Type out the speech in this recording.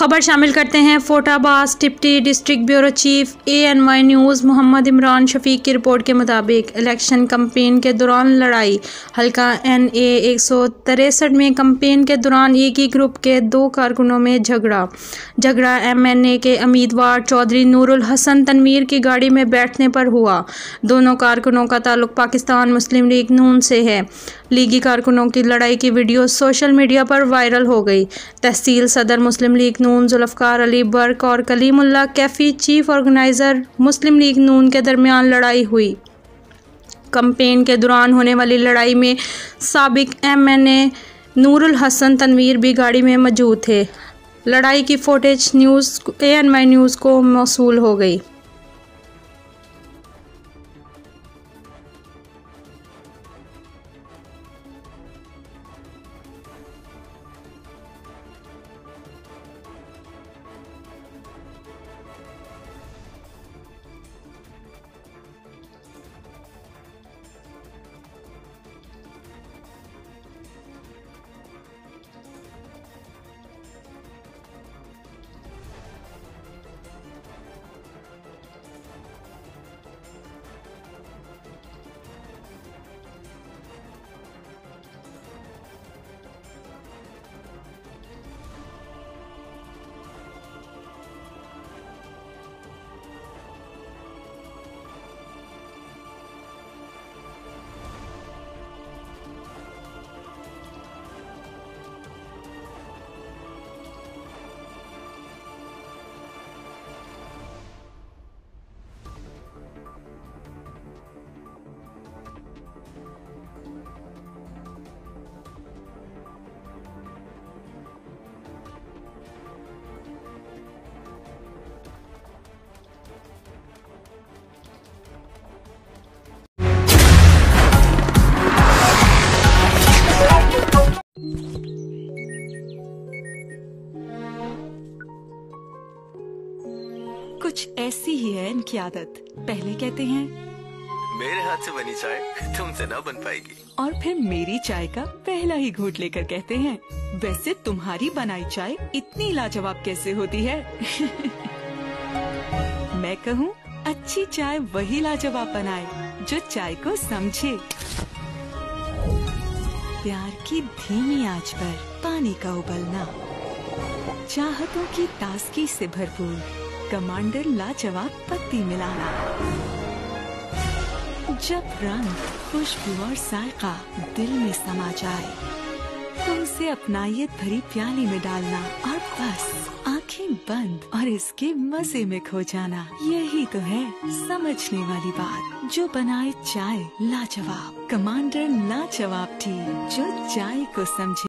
खबर शामिल करते हैं। फोटाबाज deputy district bureau chief ANY news Mohammad Imran Shafiq की रिपोर्ट के मुताबिक इलेक्शन कैंपेन के दौरान लड़ाई। हल्का NA 163 में कैंपेन के दौरान एक ही ग्रुप के 2 कारकुनों में झगड़ा। MNA के उम्मीदवार चौधरी नूरुल हसन तनवीर की गाड़ी में बैठने पर हुआ। दोनों कारकुनों का ताल्लुक पाकिस्तान मुस्लिम लीग नून से है। लीगी कारकुनों की लड़ाई की वीडियो सोशल मीडिया पर वायरल हो गई। तहसील सदर मुस्लिम लीग नून जुल्फ़कार अली बर्क और कलीमुल्लाह कैफी चीफ ऑर्गेनाइज़र मुस्लिम लीग नून के दरमियान लड़ाई हुई। कैंपेन के दौरान होने वाली लड़ाई में साबिक MNA नूरुल हसन तनवीर भी गाड़ी में मौजूद थे। लड़ाई की फुटेज ANY न्यूज़ को मौसूल हो गई। कुछ ऐसी ही है इनकी आदत। पहले कहते हैं मेरे हाथ से बनी चाय तुमसे ना बन पाएगी, और फिर मेरी चाय का पहला ही घूंट लेकर कहते हैं वैसे तुम्हारी बनाई चाय इतनी लाजवाब कैसे होती है। मैं कहूँ अच्छी चाय वही लाजवाब बनाए जो चाय को समझे। प्यार की धीमी आंच पर पानी का उबलना, चाहतों की ताजगी से भरपूर कमांडर लाजवाब पत्ती मिलाना। जब रंग, खुशबू और जायका दिल में समा जाए तो उसे अपनायत भरी प्याली में डालना और बस आंखें बंद और इसके मजे में खो जाना। यही तो है समझने वाली बात जो बनाए चाय लाजवाब। कमांडर लाजवाब टी जो चाय को समझे।